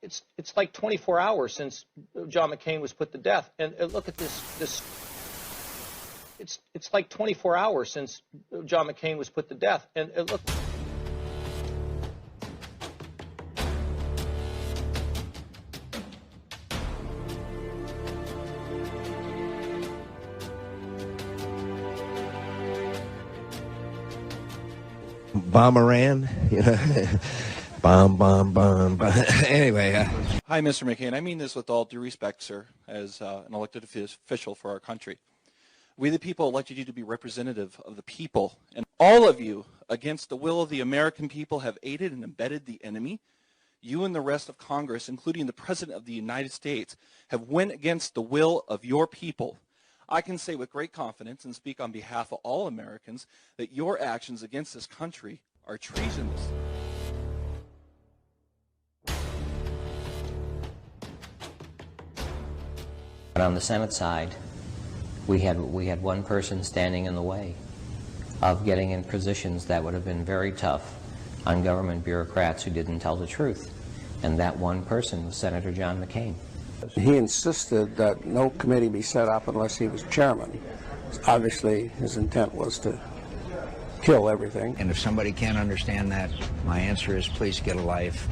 It's like 24 hours since John McCain was put to death, and look at this. It's like 24 hours since John McCain was put to death, and look. Bomberan, you know, bomb. Anyway. Hi, Mr. McCain. I mean this with all due respect, sir, as an elected official for our country. We the people elected you to be representative of the people, and all of you, against the will of the American people, have aided and abetted the enemy. You and the rest of Congress, including the President of the United States, have went against the will of your people. I can say with great confidence and speak on behalf of all Americans that your actions against this country are treasonous. But on the Senate side, we had one person standing in the way of getting in positions that would have been very tough on government bureaucrats who didn't tell the truth. And that one person was Senator John McCain. He insisted that no committee be set up unless he was chairman. Obviously, his intent was to kill everything. And if somebody can't understand that, my answer is please get a life.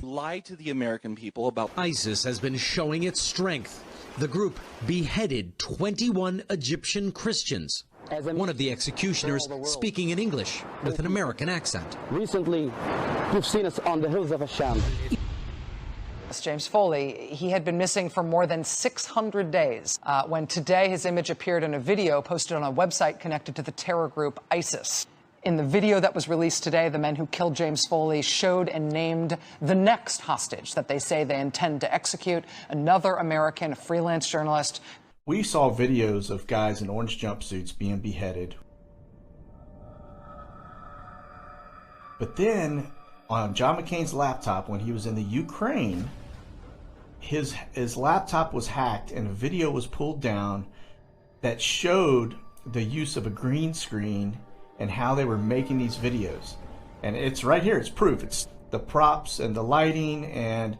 Lie to the American people about ISIS has been showing its strength. The group beheaded 21 Egyptian Christians. One of the executioners speaking in English with an American accent. Recently, you've seen us on the hills of Hashem. James Foley, he had been missing for more than 600 days when today his image appeared in a video posted on a website connected to the terror group ISIS. In the video that was released today, the men who killed James Foley showed and named the next hostage that they say they intend to execute, another American, a freelance journalist. We saw videos of guys in orange jumpsuits being beheaded. But then on John McCain's laptop, when he was in the Ukraine, his laptop was hacked and a video was pulled down that showed the use of a green screen and how they were making these videos. And it's right here, it's proof. It's the props and the lighting and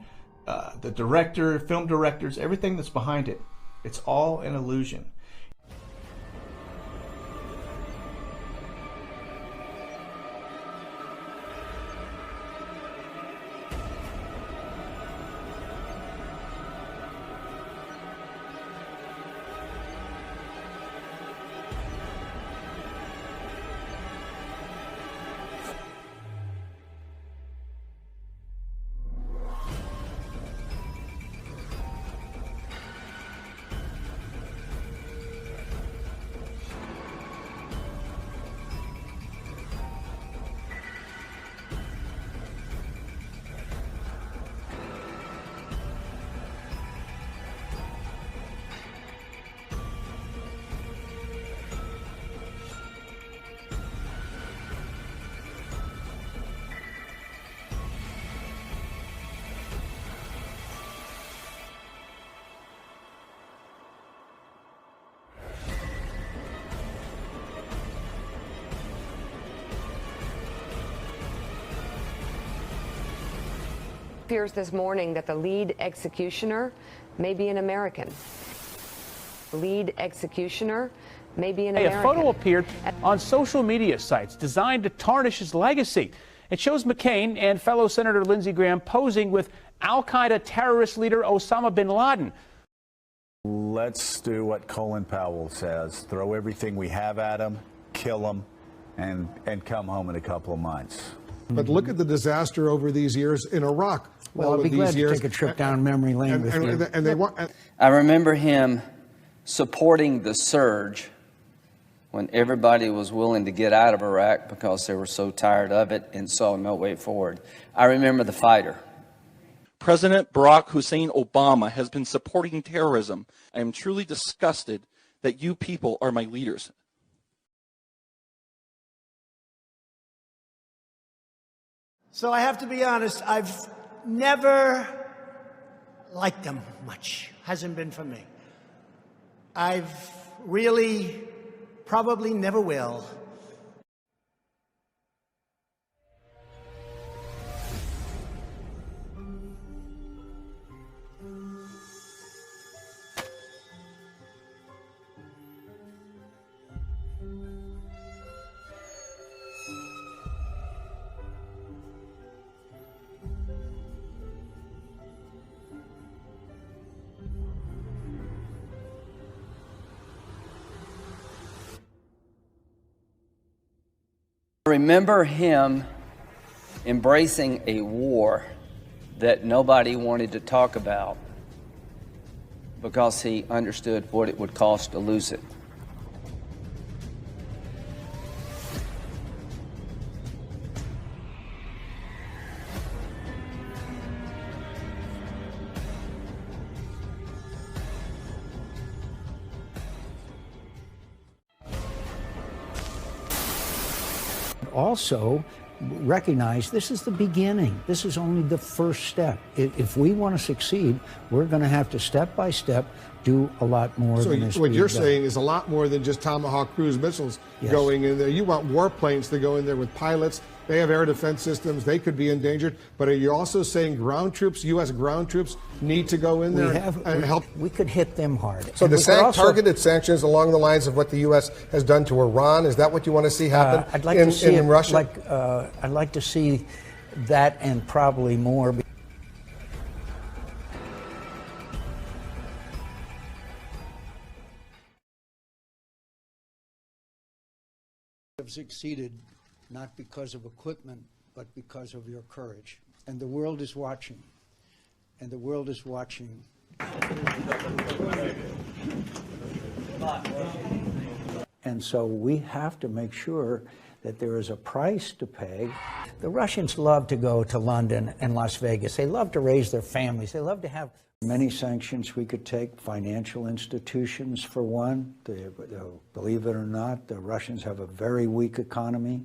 the director, film directors, everything that's behind it. It's all an illusion. Appears this morning that the lead executioner may be an American. Lead executioner may be an American. A photo appeared on social media sites designed to tarnish his legacy. It shows McCain and fellow Senator Lindsey Graham posing with al-Qaeda terrorist leader Osama bin Laden. Let's do what Colin Powell says. Throw everything we have at him, kill him, and come home in a couple of months. But look at the disaster over these years in Iraq. Well, I'd be glad to take a trip down memory lane with you. I remember him supporting the surge when everybody was willing to get out of Iraq because they were so tired of it and saw no way forward. I remember the fighter. President Barack Hussein Obama has been supporting terrorism. I am truly disgusted that you people are my leaders. So I have to be honest, I've never liked them much. Hasn't been for me. I've really probably never will. Remember him embracing a war that nobody wanted to talk about because he understood what it would cost to lose it. Also, recognize this is the beginning. This is only the first step. If we want to succeed, we're going to have to step by step do a lot more than this. So what you're saying is a lot more than just Tomahawk cruise missiles going in there. You want warplanes to go in there with pilots. They have air defense systems. They could be endangered. But are you also saying ground troops, U.S. ground troops, need to go in there and help? We could hit them hard. So targeted sanctions along the lines of what the U.S. has done to Iran, is that what you want to see happen I'd like to see in Russia? I'd like to see that and probably more. Have succeeded not because of equipment, but because of your courage. And the world is watching. And the world is watching. And so we have to make sure that there is a price to pay. The Russians love to go to London and Las Vegas. They love to raise their families. They love to have many sanctions we could take. Financial institutions, for one. Believe it or not, the Russians have a very weak economy.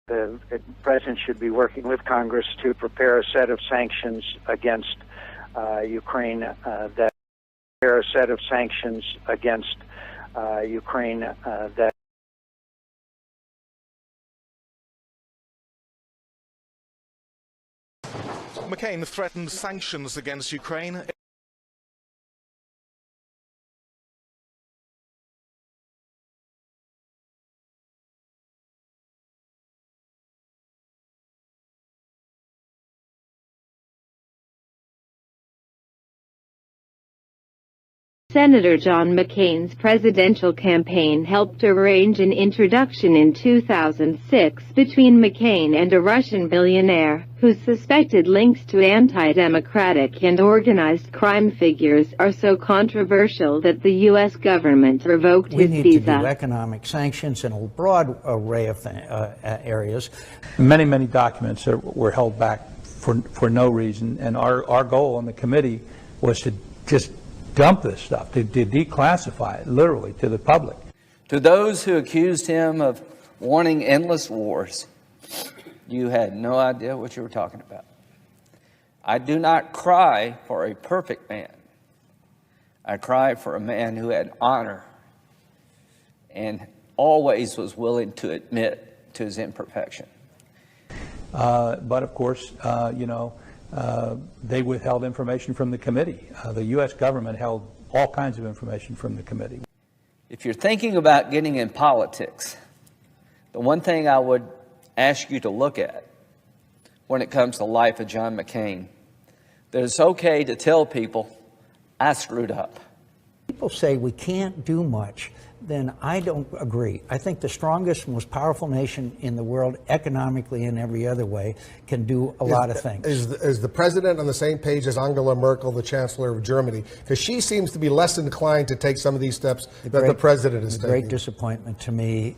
The President should be working with Congress to prepare a set of sanctions against Ukraine that McCain threatened sanctions against Ukraine. Senator John McCain's presidential campaign helped arrange an introduction in 2006 between McCain and a Russian billionaire, whose suspected links to anti-democratic and organized crime figures are so controversial that the U.S. government revoked his visa. We need to do economic sanctions in a broad array of areas. Many documents were held back for no reason, and our goal on the committee was to just dump this stuff, to declassify it, literally, to the public. To those who accused him of wanting endless wars, you had no idea what you were talking about. I do not cry for a perfect man. I cry for a man who had honor and always was willing to admit to his imperfection. But of course, they withheld information from the committee. The U.S. government held all kinds of information from the committee. If you're thinking about getting in politics, the one thing I would ask you to look at when it comes to the life of John McCain, that it's okay to tell people, I screwed up. People say we can't do much, then I don't agree. I think the strongest, most powerful nation in the world, economically and every other way, can do a lot of things. Is the president on the same page as Angela Merkel, the chancellor of Germany? Because she seems to be less inclined to take some of these steps that the president is taking. Great disappointment to me.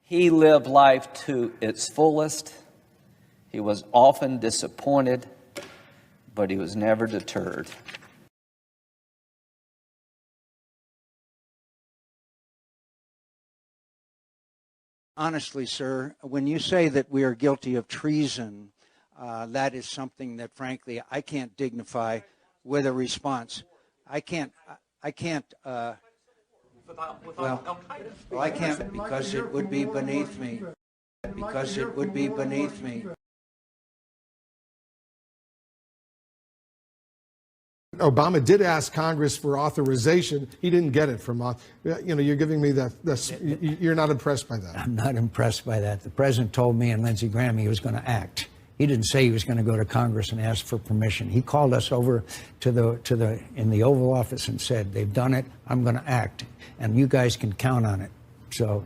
He lived life to its fullest. He was often disappointed, but he was never deterred. Honestly, sir, when you say that we are guilty of treason, that is something that, frankly, I can't dignify with a response. I can't, I can't because it would be beneath me. Because it would be beneath me. Obama did ask Congress for authorization. He didn't get it from, you're giving me that, you're not impressed by that. I'm not impressed by that. The president told me and Lindsey Graham he was going to act. He didn't say he was going to go to Congress and ask for permission. He called us over in the Oval Office and said, they've done it, I'm going to act, and you guys can count on it. So,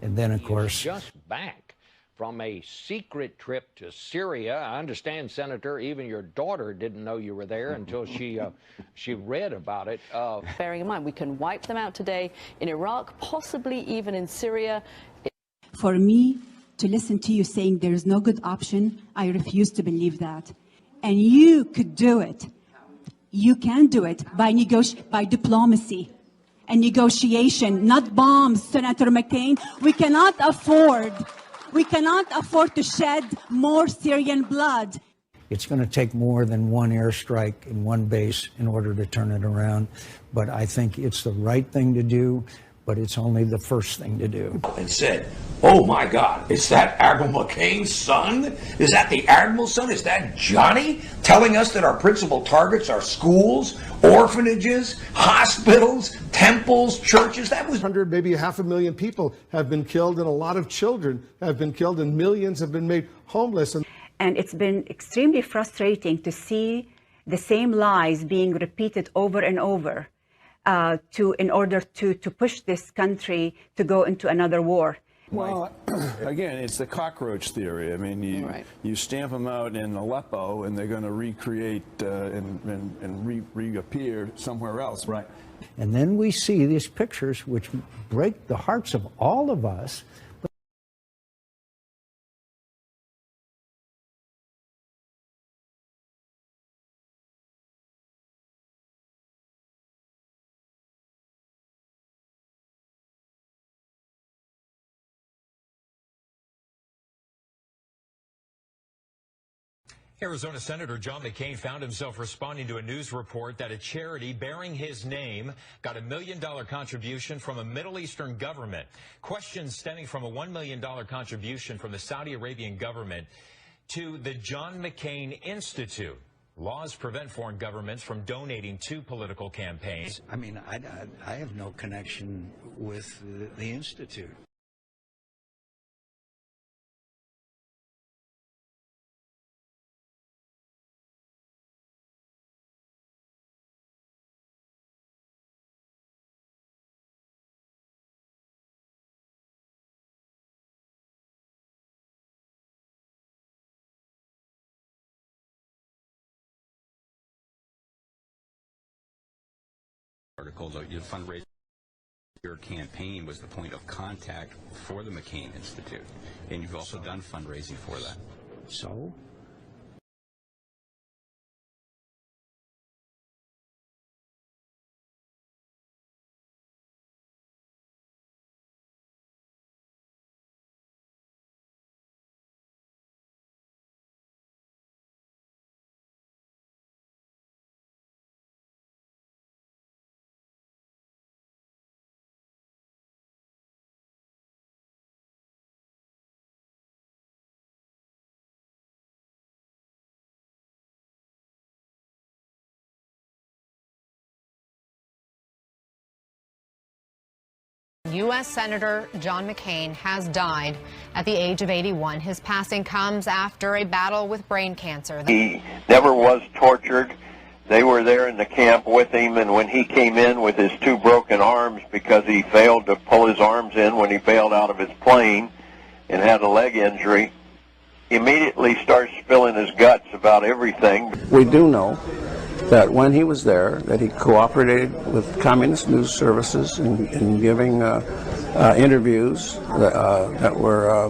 and then of course. Just back from a secret trip to Syria. I understand, Senator, even your daughter didn't know you were there until she read about it. Bearing in mind, we can wipe them out today in Iraq, possibly even in Syria. For me to listen to you saying there is no good option, I refuse to believe that. And you could do it. You can do it by diplomacy and negotiation, not bombs, Senator McCain. We cannot afford to shed more Syrian blood. It's going to take more than one airstrike in one base in order to turn it around. But I think it's the right thing to do, but it's only the first thing to do. And said, oh my God, is that Admiral McCain's son? Is that the Admiral's son? Is that Johnny telling us that our principal targets are schools, orphanages, hospitals, temples, churches? That was 100, maybe 500,000 people have been killed, and a lot of children have been killed, and millions have been made homeless. And it's been extremely frustrating to see the same lies being repeated over and over in order to push this country to go into another war. Well, again, it's the cockroach theory. I mean, you stamp them out in Aleppo, and they're going to recreate and reappear somewhere else. Right. And then we see these pictures which break the hearts of all of us. Arizona Senator John McCain found himself responding to a news report that a charity bearing his name got $1 million contribution from a Middle Eastern government. Questions stemming from a $1 million contribution from the Saudi Arabian government to the John McCain Institute. Laws prevent foreign governments from donating to political campaigns. I mean, I have no connection with the Institute. Article, your fundraising, your campaign was the point of contact for the McCain Institute, and you've also done fundraising for that. So? U.S. Senator John McCain has died at the age of 81. His passing comes after a battle with brain cancer. He never was tortured. They were there in the camp with him, and when he came in with his 2 broken arms because he failed to pull his arms in when he bailed out of his plane and had a leg injury, he immediately starts spilling his guts about everything. We do know that when he was there, that he cooperated with communist news services in giving interviews that were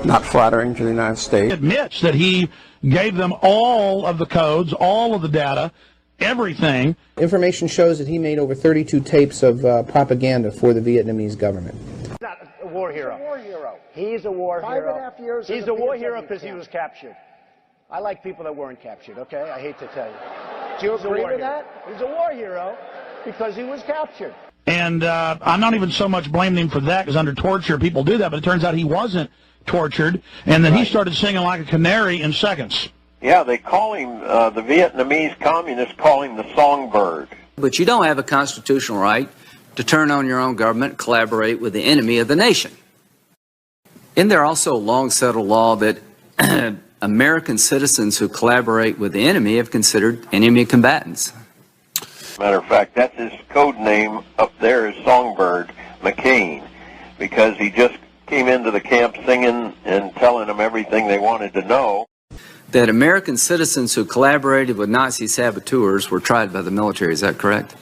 not flattering to the United States. He admits that he gave them all of the codes, all of the data, everything. Information shows that he made over 32 tapes of propaganda for the Vietnamese government. He's not a war hero. He's a war hero. He's a war hero. 5.5 years. He's a war hero because he was captured. I like people that weren't captured, okay? I hate to tell you. Do you agree with that? He's a war hero because he was captured. And I'm not even so much blaming him for that, because under torture people do that, but it turns out he wasn't tortured, and then he started singing like a canary in seconds. Yeah, they call him, the Vietnamese communists call him the songbird. But you don't have a constitutional right to turn on your own government, collaborate with the enemy of the nation. Isn't there also a long-settled law that American citizens who collaborate with the enemy have considered enemy combatants? Matter of fact, that's his code name up there is Songbird McCain, because he just came into the camp singing and telling them everything they wanted to know. That American citizens who collaborated with Nazi saboteurs were tried by the military, is that correct?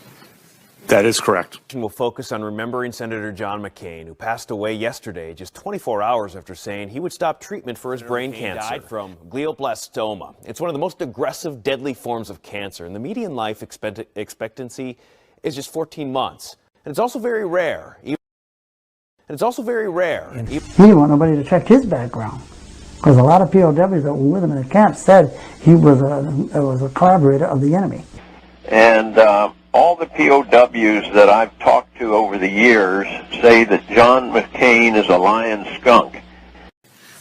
That is correct. We'll focus on remembering Senator John McCain, who passed away yesterday, just 24 hours after saying he would stop treatment for his brain cancer. Died from glioblastoma. It's one of the most aggressive, deadly forms of cancer, and the median life expectancy is just 14 months. And it's also very rare. He didn't want nobody to check his background, because a lot of POWs that were with him in the camp said he was a collaborator of the enemy. And all the POWs that I've talked to over the years say that John McCain is a lying skunk.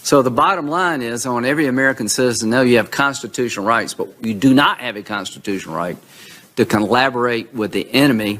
So the bottom line is, I want every American citizen to know you have constitutional rights, but you do not have a constitutional right to collaborate with the enemy